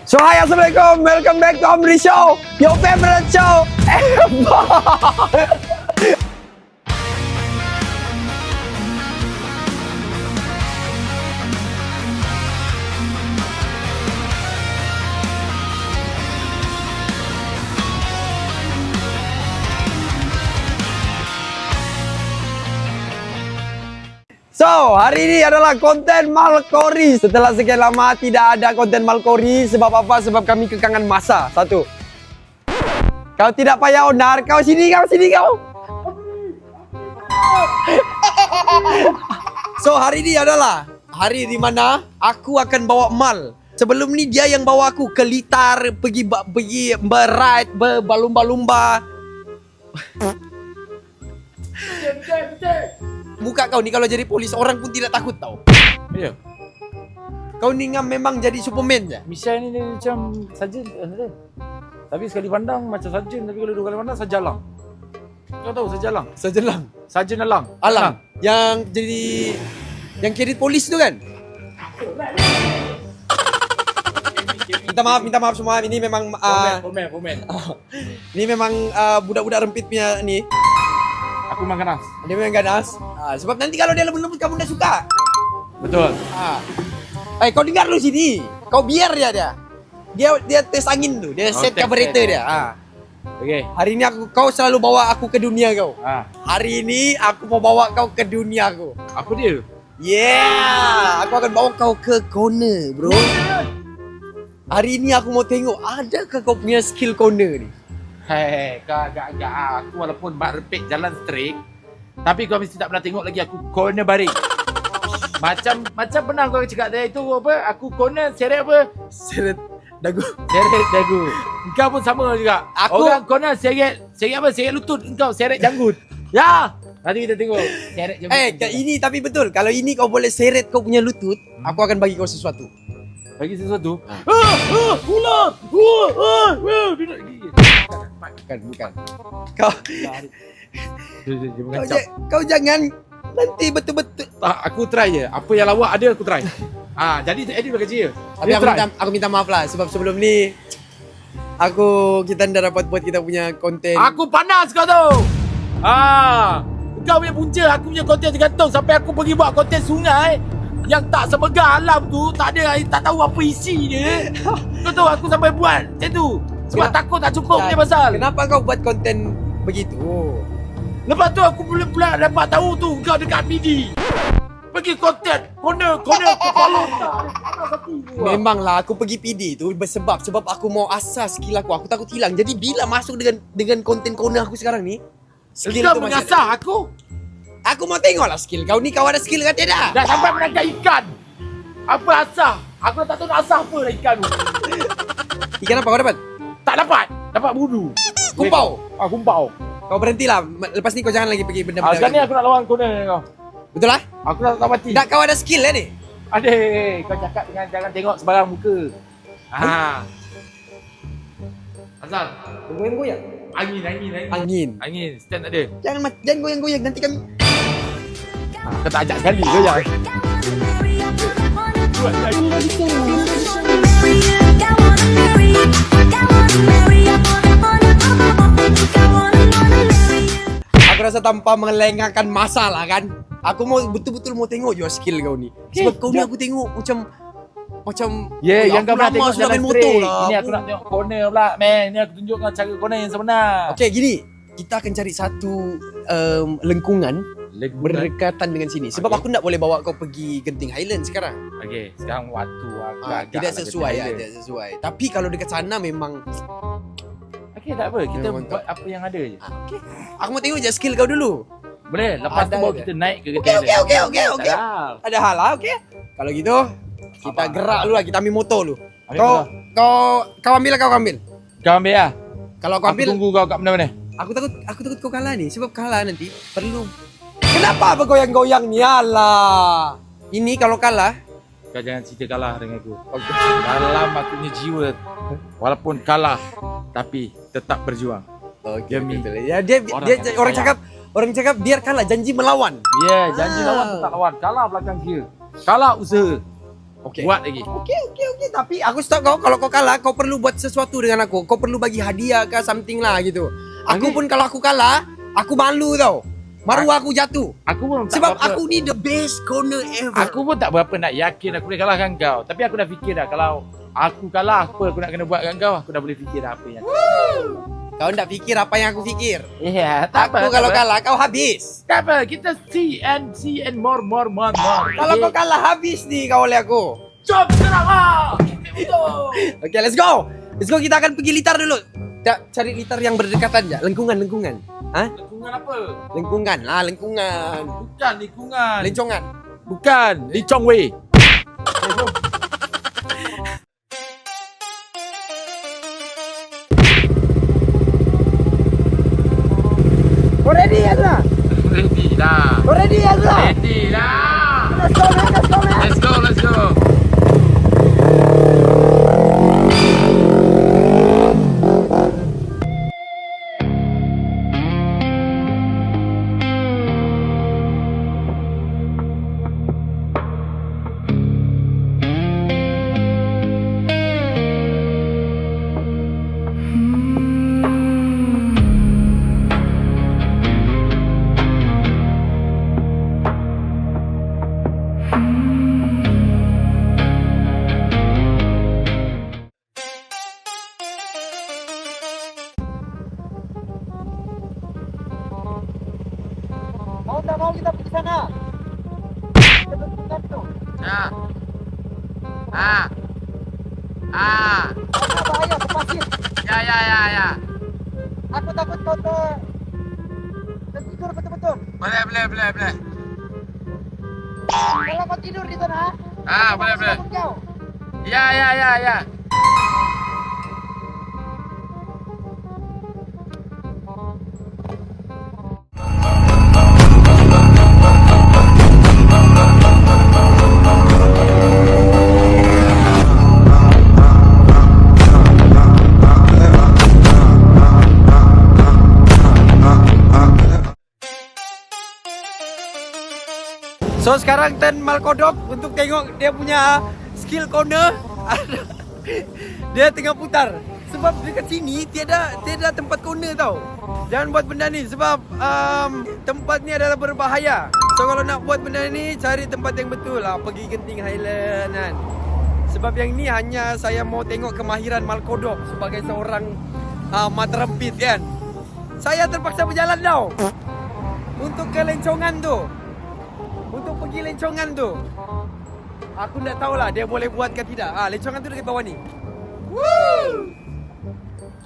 So hi, assalamualaikum. Welcome back to Amri Show, your favorite show ever. So, hari ini adalah konten Malkori. Setelah sekian lama tidak ada konten Malkori. Sebab apa? Sebab kami kekangan masa. Satu. Kau tidak payah onar. Kau sini kau. So, hari ini adalah hari di mana aku akan bawa Mal. Sebelum ni dia yang bawa aku ke Litar, pergi berride, berbalumba-lumba. Muka kau ni kalau jadi polis orang pun tidak takut tau. Ya. Kau ni memang jadi Superman je. Misal ni dia macam sarjan dia. Tapi sekali pandang macam sarjan, tapi kalau dua kali pandang sajalang. Kau tahu sajalang? Sejelang. Sarjan alang. Alang. Yang jadi yang kredit polis tu kan? Minta maaf semua. Ini memang Komen. ini memang budak-budak rempit punya ni. Aku memang ganas. Dia memang ganas. Sebab nanti kalau dia lembut-lembut kamu dah suka. Betul. Kau dengar lu sini. Kau biar dia. Dia tes angin tu. Dia set carburetor dia. Okey. Hari ini kau selalu bawa aku ke dunia kau. Hari ini aku mau bawa kau ke dunia aku. Apa dia? Yeah, aku akan bawa kau ke corner, bro. Hari ini aku mau tengok adakah kau punya skill corner ni. Hei, kau agak-agak aku walaupun bak repek jalan straight, tapi kau mesti tak pernah tengok lagi aku corner baring. Macam pernah kau cakap tadi itu apa? Aku corner seret apa? Seret dagu. Seret dagu. Kau pun sama juga. Orang corner seret apa? Seret lutut, engkau seret janggut. Ya. Nanti kita tengok seret janggut. Ini tapi betul. Kalau ini kau boleh seret kau punya lutut, aku akan bagi kau sesuatu. Bagi sesuatu. Ular. Bukan. Kau jangan nanti betul-betul. Aku try je. Apa yang lawak ada aku try. Jadi edit bagi je. Tapi aku minta maaf lah sebab sebelum ni kita dah dapat buat kita punya konten. Aku panas kau tu. Kau punya punca, aku punya konten tergantung sampai aku pergi buat konten sungai yang tak semegah alam tu, tak tahu apa isi dia. Kau tahu aku sampai buat macam tu sebab takut tak cukup punya pasal. Kenapa kau buat konten begitu? Lepas tu aku pula dapat tahu tu kau dekat MIDI. Pergi konten corner kepala. Memanglah aku pergi PD tu sebab aku mau asas skill aku. Aku takut hilang. Jadi bila masuk dengan konten corner aku sekarang ni, skill kau tu masih mengasah aku. Aku mau tengoklah skill kau ni. Kau ada skill ke tidak? Dah sampai menangkap ikan. Apa asah? Aku tak tahu nak asah apa lah ikan tu. Ikan apa kau dapat? Tak dapat. Dapat budu. Kumpau. Kumpau. Kau berhentilah. Lepas ni kau jangan lagi pergi benda-benda. Sekarang ni aku nak lawan corner kau. Betul lah? Aku tak mati. Tak, kau ada skill ni? Ada. Kau cakap dengan jangan tengok sebarang muka. Azal. Goyang-goyang. Angin. Stand tak ada. Jangan goyang-goyang. Nanti kami... Kau tak ajak sekali ke jangan. Aku rasa tanpa melengahkan masa lah kan. Aku mau betul-betul mau tengok juga skill kau ni. Sebab kau ni aku tengok macam yang kau pernah tengok sudah jalan main motor straight. lah. Ini aku nak tengok corner pula, man. Ini aku tunjuk kau cara corner yang sebenar. Okey, gini. Kita akan cari satu lengkungan berdekatan dengan sini. Sebab aku tak boleh bawa kau pergi Genting Highland sekarang. Okey, sekarang waktu agak tidak sesuai. Tapi kalau dekat sana memang okey, tak apa. Kita mantap. buat apa yang ada je. okey. Aku mau tengok je skill kau dulu. Boleh, lepas tu Ada baru ke? kita naik ke Genting Highland. Okey. Ada hal lah, okey. Kalau gitu, kita gerak dulu lah. Kita ambil motor dulu. Ambil Kau ambil lah, kau ambil. Kau ambil lah. Kalau kau Aku ambil, tunggu kau kat mana-mana. aku takut kau kalah ni. Sebab kalah nanti perlu. Kenapa bergoyang-goyang ni? Alah. Ini kalau kalah, Kau jangan cerita kalah dengan aku. okey. Dalam aku punya jiwa, walaupun kalah, tapi tetap berjuang. Okey, Demi betul. Ya dia orang cakap biar kalah janji melawan. Ya, janji lawan tetap lawan. Kalah belakang kira. Kalah usaha. Okey. Buat lagi. Okey. Tapi aku stop kau. Kalau kau kalah, kau perlu buat sesuatu dengan aku. Kau perlu bagi hadiah ke something lah gitu. Aku Okey. pun kalau aku kalah, aku malu tau. Maru aku jatuh. Aku pun tak Sebab berapa, aku ni the best corner ever. aku pun tak berapa nak yakin aku boleh kalahkan kau. Tapi aku dah fikir dah kalau aku kalah apa aku nak kena buat dengan kau. Aku dah boleh fikir dah apa yang. Kau tak fikir apa yang aku fikir. Ya, Aku kalau kalah, kau habis. Tak apa, kita see and more. Kalau kau kalah, habis ni kau oleh aku. Jom sekarang ah. Betul. Okay, let's go. Kita akan pergi litar dulu. Cari litar yang berdekatan je. Lengkungan. Ha? Lingkungan apa? Lengkungan. Bukan lingkungan. Lencongan. Bukan, Lee Chong Wei. Kau ready Azra? Ready dah. Kau ready Azra? Ready dah. Let's go man. Let's go. Mau tak mau kita pergi sana. Kita bentukkan tu. Ya. Karena bahaya ke pasir. Ya. Aku takut kau tertidur betul-betul. Boleh. Kalau kau tidur di sana, Boleh. takut kau. Ya. So sekarang turn Malkodok untuk tengok dia punya skill corner. Dia tengah putar. Sebab dekat sini tiada tempat corner tau. Jangan buat benda ni sebab tempat ni adalah berbahaya. So kalau nak buat benda ni, cari tempat yang betul lah. Pergi Genting Highland kan. Sebab yang ni hanya saya mau tengok kemahiran Malkodok sebagai seorang materempit kan. Saya terpaksa berjalan tau untuk ke lencongan tu. Untuk pergi lencongan tu. Aku tak tahulah dia boleh buat ke tidak. Lencongan tu dekat bawah ni.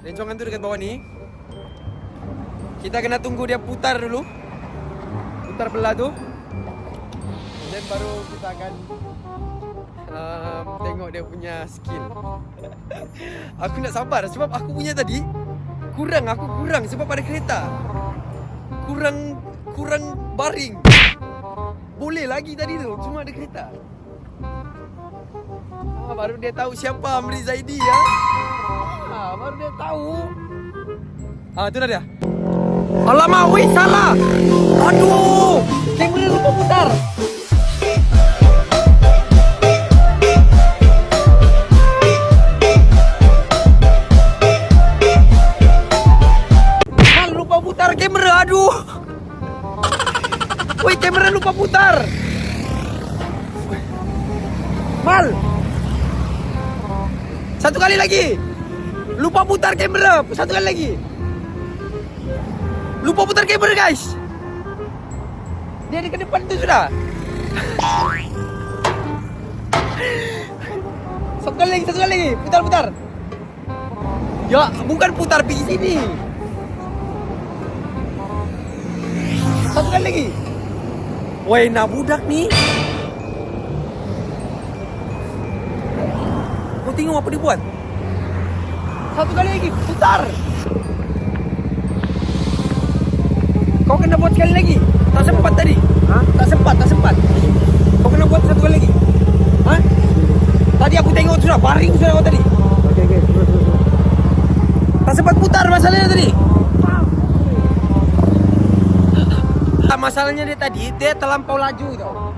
Lencongan tu dekat bawah ni. Kita kena tunggu dia putar dulu. Putar belah tu. Dan baru kita akan tengok dia punya skill. Aku nak sabar sebab aku punya tadi kurang sebab ada kereta. Kurang baring. Boleh lagi tadi tu, cuma ada kereta. Baru dia tahu siapa Amri Zaidi ya. Baru dia tahu. Tu dah dia. Alamak, weh salah. Aduh, kamera lupa putar. Lupa putar kamera, aduh. Woi, kamera lupa putar. Mal. Satu kali lagi. Lupa putar kamera. Satu kali lagi. Lupa putar kamera, guys. Dia di ke depan tu sudah. Satu kali lagi. Putar. Ya, bukan putar pergi sini. Satu kali lagi. Woi, nak budak ni. Kau tengok apa dia buat. Satu kali lagi, putar. Kau kena buat sekali lagi. Tak sempat tadi. Tak sempat. Kau kena buat satu kali lagi. Tadi aku tengok sudah, baring sudah kau tadi. Okey. Tak sempat putar masalahnya tadi. Masalahnya dia tadi, dia terlampau laju tau.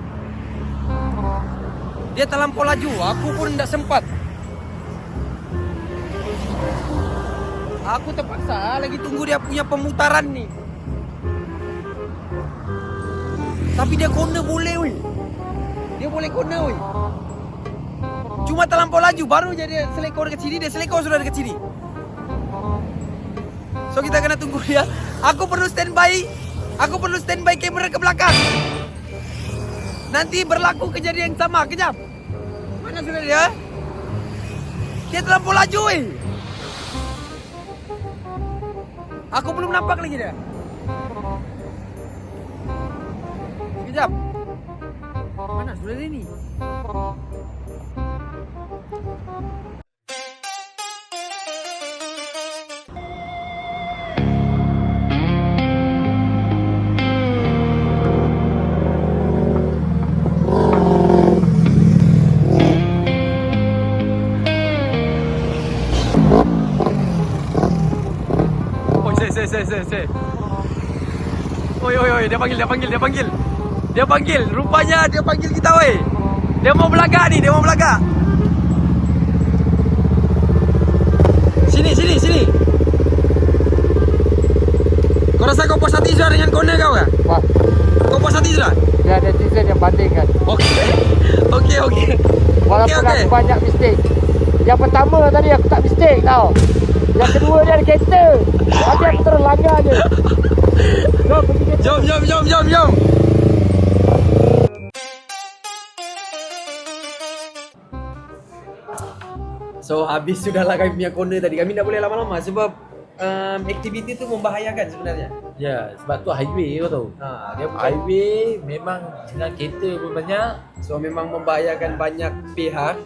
Dia terlampau laju, aku pun tidak sempat. Aku terpaksa lagi tunggu dia punya pemutaran nih. Tapi dia corner boleh weh. Dia boleh corner weh. Cuma terlampau laju, baru jadi selekor dekat sini, dia selekor sudah dekat sini. So kita kena tunggu dia. Aku perlu standby kamera ke belakang. Nanti berlaku kejadian yang sama. Kejap. Mana sudah dia? Dia terlampau laju weh. Aku belum nampak lagi dia. Kejap. Mana sudah dia ni? Say. Oi, dia panggil. Rupanya dia panggil kita weh. Dia mau belagak ni, Sini. Kau rasa kau puas hati sudah dengan corner kau ke? Wah, Kau puas hati sudah? dia ada netizen yang bandingkan. Okey. Walaupun aku banyak mistake. Yang pertama tadi aku tak mistake tau. Yang kedua dia ada kereta. Tapi aku terus langgar je. Jom pergi kereta. Jom. So habis sudahlah kami punya corner tadi. Kami tak boleh lama-lama sebab aktiviti tu membahayakan sebenarnya. Ya, sebab tu highway kau tahu. Dia bukan, Highway memang dengan kereta pun banyak. so memang membahayakan banyak pihak.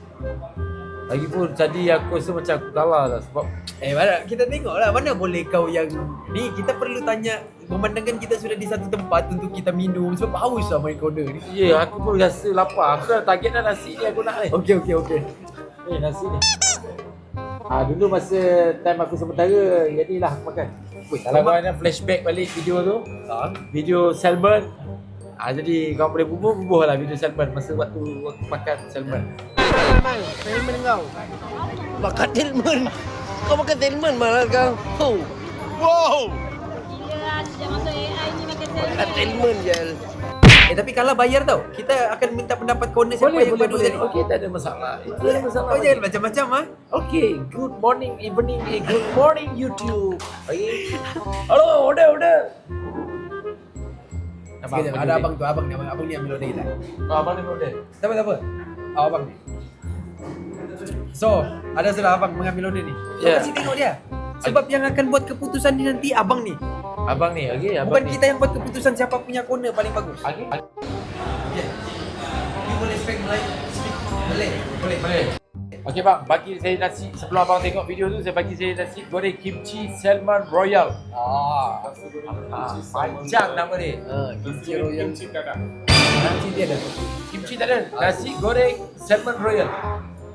Lagipun tadi aku rasa macam aku kalah lah sebab Mana kita tengoklah mana boleh kau yang ni, kita perlu tanya memandangkan kita sudah di satu tempat untuk kita minum sebab haus lah main corner ni. ya aku pun rasa lapar. Aku dah target dah nasi ni aku nak ni. Okey. Nasi ni. Dulu masa time aku sementara jadilah aku makan. Kalau kau nak flashback balik video tu, video salmon. Jadi kau boleh bubuh lah video salmon masa waktu makan salmon. Salmon kau. Makan salmon. Kau makan salmon malah kau. Wow. Gila, sejak masuk AI ni makan Makan salmon. salmon je. Tapi kalau bayar tau, kita akan minta pendapat corner siapa yang padu tadi. Okey, tak ada masalah. Itu tak ada masalah. Kau jangan macam-macam Okay, good morning, good morning YouTube. Okay. Hello, order. Sekejap, ada abang tu, abang ni ambil order kita. Abang ni order. Tak apa. Abang ni. So, ada sudah abang mengambil order ni. Ya. Kasih tengok dia. Sebab yang akan buat keputusan ni nanti abang ni. Abang ni, okey, abang Bukan ni. kita yang buat keputusan siapa punya corner paling bagus. Okey. Yeah. You boleh speak Melayu? Boleh. Okey bang, bagi saya nasi sebelum abang tengok video tu, saya bagi saya nasi goreng kimchi salmon royal. Panjang nama dia. Kimchi royal. Kimchi tak ada. Nanti dia ada. Kimchi tak ada. Nasi goreng salmon royal.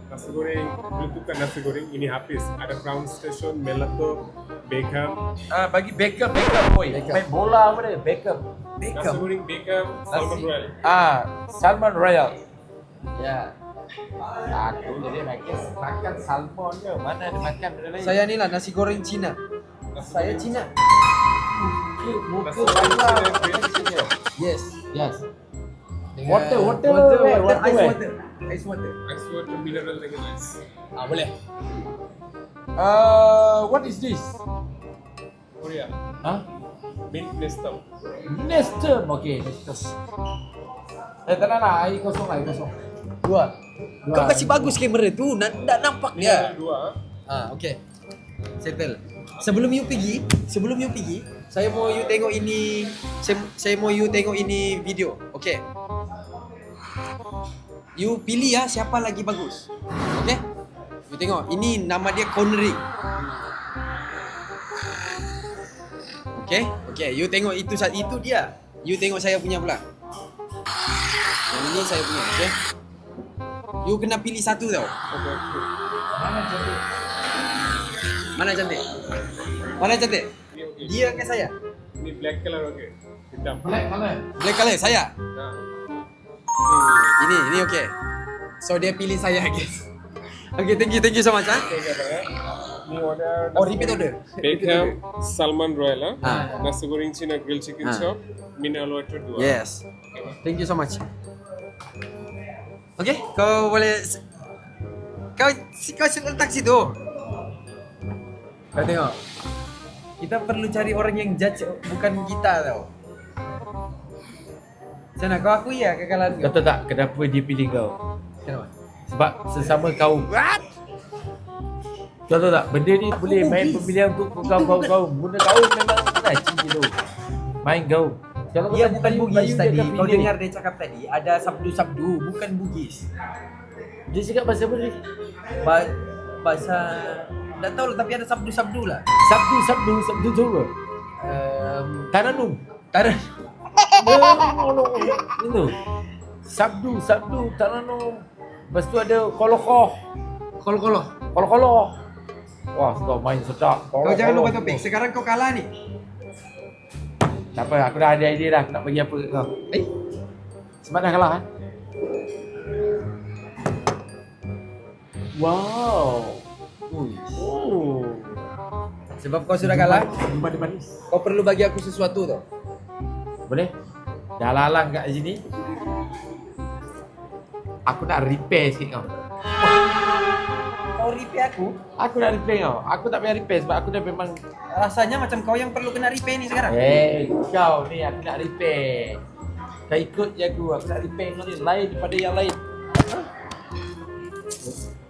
Nasi goreng, bentukkan nasi goreng ini habis. Ada Crown Station, Melato, Beckham. Bagi Beckham boy. Beckham. Main bola apa dia? Beckham. Nasi goreng Beckham, Salmon Nasi. Royal. Salmon royal. Ya. Aku jadi makan salmon je. Mana ada makan benda lain. Saya ni lah nasi goreng Cina. Saya Cina. muka Nasi goreng banyak. Cina. Yes. Yes. Dengan Water. Ice water. Ice water mineral dengan ice. Boleh. What is this? Korea. Huh? Mint Nestum. Nestum. Okay, Nestum. Tenang lah, air kosong. Dua. Kau kasih bagus kamera tu, nak nampak Ini dia. ada dua. Okay. Settle. Sebelum you pergi, saya mau you tengok ini. Saya mau you tengok ini video. Okay. You pilih ya siapa lagi bagus. Okay? You tengok, ini nama dia cornering. Okay, you tengok itu dia. You tengok saya punya pula. Yang ini saya punya, okay? You kena pilih satu tau. Okay. Mana cantik? Ini okay. Dia ke saya? Ini black color okay. Hitam. Black mana? Black color saya. Nah. Ini okey. So dia pilih saya guys. Okay, thank you so much. Ni order Oh, repeat order. Beckham Salman Royal, Ah. nasi goreng Cina grill chicken chop, mineral water 2. Yes. Thank you so much. Okay, kau boleh kau letak situ. Kau tengok. Kita perlu cari orang yang judge bukan kita tau. Macam mana kau akui ya kekalahan Kau kau? tahu tak kenapa dia pilih kau? Kenapa? Sebab sesama kaum. Kau tahu tak benda ni boleh main pemilihan untuk kau. Benda kaum memang naci tu. Main kau. Kalau Dia kau bukan tanya Bugis Melayu, tadi. dia akan Kau pilih. dengar dia cakap tadi ada sabdu-sabdu bukan Bugis. Dia cakap bahasa apa ni? Bahasa tak tahu lah tapi ada sabdu-sabdu lah. Sabdu tu apa? Taranum. Taran. Itu. Sabdu, taranum. Lepas tu ada kolokoh. Kol-koloh. Koloh. Wah, kau main sedap. Kau jangan lupa topik. Sekarang kau kalah ni. Tak apa, aku dah ada idea dah. Aku nak bagi apa kat kau. Sebab dah kalah kan? Wow. Oh. Sebab kau sudah kalah, Manis. kau perlu bagi aku sesuatu tau. Boleh? Dah lalang kat sini. Aku nak repair sikit kau. Kau repair aku, Aku nak repair kau. Aku tak payah repair sebab aku dah memang rasanya macam kau yang perlu kena repair ni sekarang. kau ni aku nak repair. Kau ikut je aku nak repair kau ni lain daripada yang lain.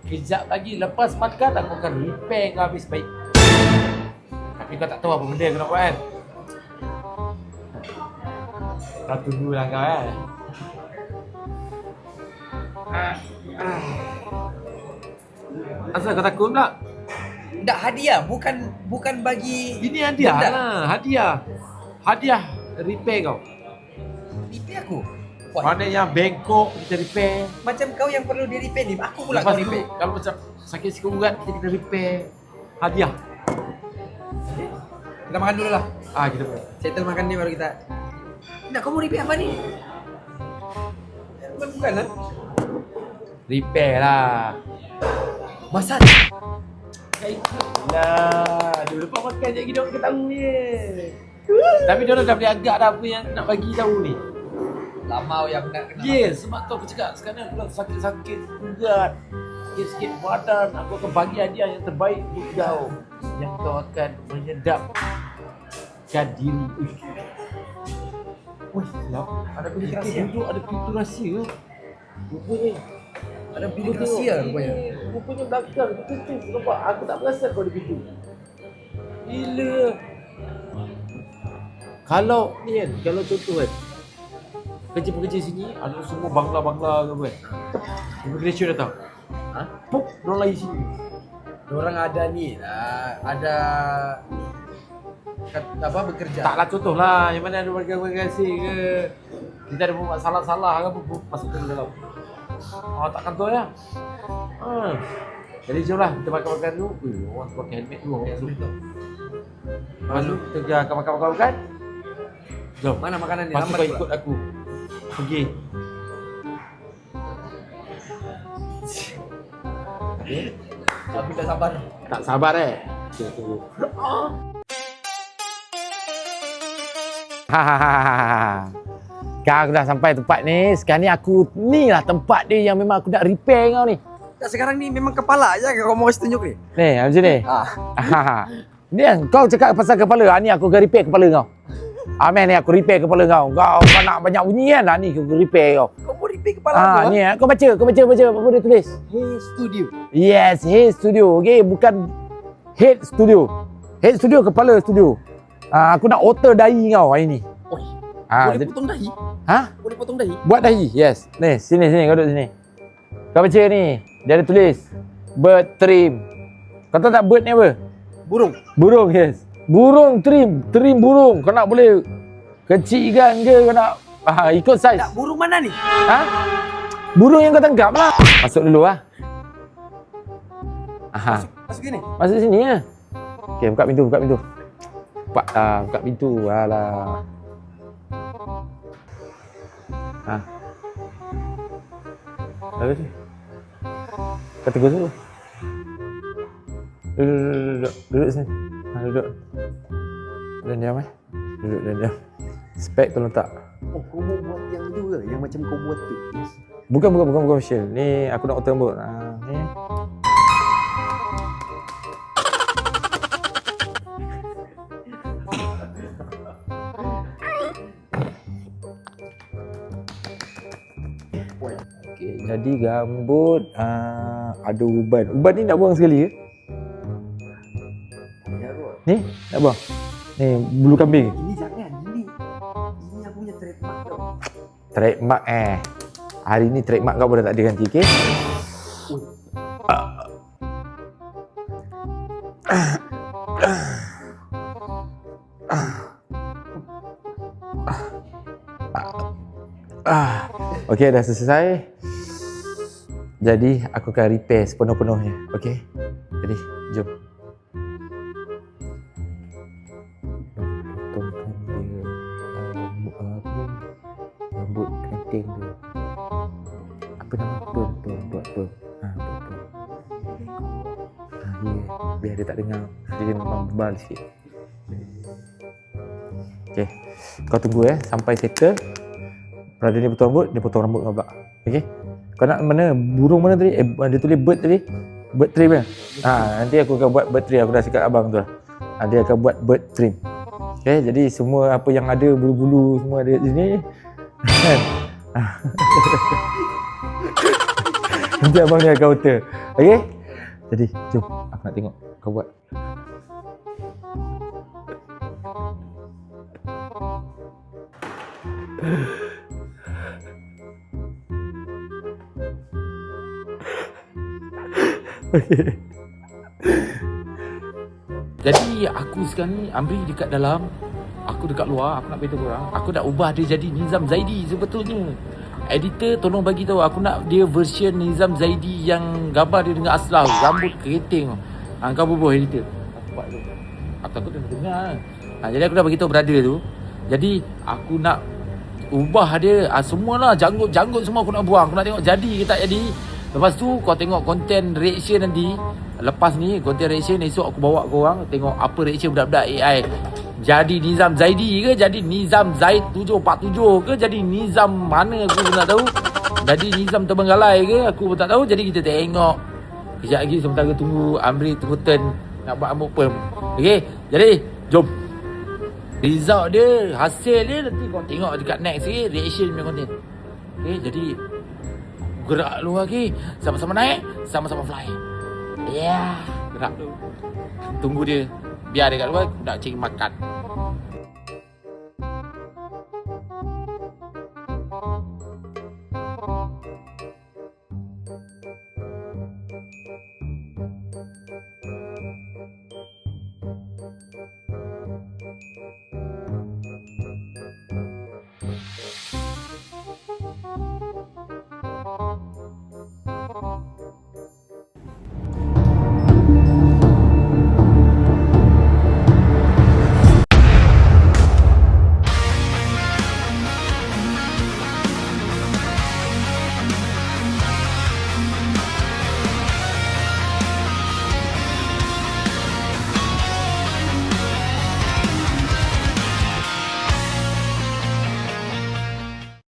Kejap lagi lepas makan aku akan repair kau habis baik. Tapi kau tak tahu apa benda aku nak buat kan. Kau tunggulah kau kan. Asal kau takut pula? Tak hadiah, bukan bagi Ini hadiah benda. lah, hadiah. Hadiah repair kau. Repair aku. Wah, Mana yang bengkok kita repair. macam kau yang perlu di repair ni, aku pula Lepas kau tu repair. kalau macam sakit sikit urat kita kena repair. Hadiah. Kita makan dulu lah. Kita boleh. Settle makan ni baru kita. Nak kau mau repair apa ni? Bukan lah. Repair lah. Masak. Lah, dia lepas makan je kita orang tahu je. Tapi dia orang dah boleh agak dah apa yang nak bagi tahu ni. Lama yang nak kena. Yes, sebab tu aku cakap sekarang aku sakit-sakit urat. Sikit-sikit badan, aku akan bagi hadiah yang terbaik untuk kau. Yang kau akan menyedapkan diri. Wih, sedap. Ada bilik Kita rahsia. duduk ada pintu rahsia ke? Rupanya. Ada bilik rahsia rupanya. Rupanya belakang tu pintu. Nampak? Aku tak perasan kau ada pintu. Gila. Kalau ni kan, kalau contoh kan, kerja-pekerja sini ada semua bangla-bangla ke apa kan. Immigration datang. Ha? Puk, diorang lari sini. Diorang ada ni lah, ada apa bekerja. Taklah contoh lah, yang mana ada warga-warga asing ke. Kita ada buat salah-salah ke apa, masuk ke dalam. Takkan tu ya. Jadi jom lah, kita makan-makan dulu. Orang tu pakai helmet dulu. Orang masuk. Lepas tu kita akan makan-makan. Jom. Mana makanan ni? Lepas tu Lambat kau pula. ikut aku. Pergi. Okay. Tapi tak sabar. Tak sabar Kita tunggu. Kau dah sampai tempat ni. Sekarang ni aku ni lah tempat dia yang memang aku nak repair kau ni. Tak, sekarang ni memang kepala aja kau mau kasi tunjuk ni. Ni macam ni. Ni kan kau cakap pasal kepala. Ni aku akan repair kepala kau. Man ni aku repair kepala kau. Kau nak banyak bunyi kan? Ni aku repair kau. Kau mau repair kepala aku? Ni kau baca apa dia tulis. Hey studio. Yes, Head Studio. Okay, bukan Head Studio. Head Studio kepala studio. Aku nak alter dahi kau hari ni. Boleh potong dahi? Boleh potong dahi? Buat dahi, yes. Ni, sini kau duduk sini. Kau baca ni. Dia ada tulis bird trim. Kau tahu tak bird ni apa? Burung, yes. Burung trim burung. Kau nak boleh kecilkan ke kau nak ikut saiz. Tak, burung mana ni? Burung yang kau tangkap lah. Masuk dulu lah. Masuk sini. Masuk sini ya. Okey, buka pintu. Buka pintu. Alah. Apa ni? Kau tunggu dulu. Duduk sini. Duduk. Dan diam Duduk dan diam. Spek tolong tak. Oh, kau mau buat yang tu ke? Yang macam kau buat tu? Bukan facial. Ni aku nak potong rambut. Ni. Okey, jadi rambut ada uban. Uban ni nak buang sekali ke? Ni nak buang. Ni bulu kambing. Ini jangan, ini aku punya trademark tau. Trademark Hari ni trademark kau boleh tak ada ganti, okey? Okey, dah selesai. Jadi aku akan repair sepenuh-penuhnya, okey? Jadi, jom. Potongkan dia rambut penting tu. Apa nama? Buat perm. Biar dia tak dengar. Dia memang bebal sikit. Okey. Kau tunggu sampai settle. Berada dia potong rambut, dia potong rambut kau pula. Okey. Kau nak mana? Burung mana tadi? Dia tulis bird tadi. Bird trim kan? Nanti aku akan buat bird trim. Aku dah cakap abang tu lah. Dia akan buat bird trim. Okey, jadi semua apa yang ada bulu-bulu semua ada di sini. Nanti abang ni akan counter. Okey? Jadi, jom. Aku nak tengok kau buat. Okay. Jadi aku sekarang ni Amri dekat dalam, aku dekat luar, aku nak beritahu korang, aku nak ubah dia jadi Nizam Zaidi sebetulnya. Editor tolong bagi tahu aku nak dia version Nizam Zaidi yang gambar dia dengan aslah, rambut keriting. Kau bubuh editor. Aku buat tu. Aku takut dia nak dengar. Jadi aku dah bagi tahu brother tu. Jadi aku nak ubah dia semualah, janggut-janggut semua aku nak buang. Aku nak tengok jadi ke tak jadi. Lepas tu kau tengok konten reaction nanti. Lepas ni konten reaction esok aku bawa korang tengok apa reaction budak-budak AI. Jadi Nizam Zaidi ke jadi Nizam Zaid 747 ke jadi Nizam mana aku pun tak tahu. Jadi Nizam Terbenggalai ke aku pun tak tahu. Jadi kita tengok. Kejap lagi sementara tunggu Amri tunggu turn nak buat rambut perm. Okey. Jadi jom. Result dia, hasil dia nanti kau tengok dekat next reaction punya konten. Okey, jadi gerak lu lagi. Sama-sama naik, sama-sama fly. Ya, gerak tu. Tunggu dia. Biar dia kat luar nak cari makan.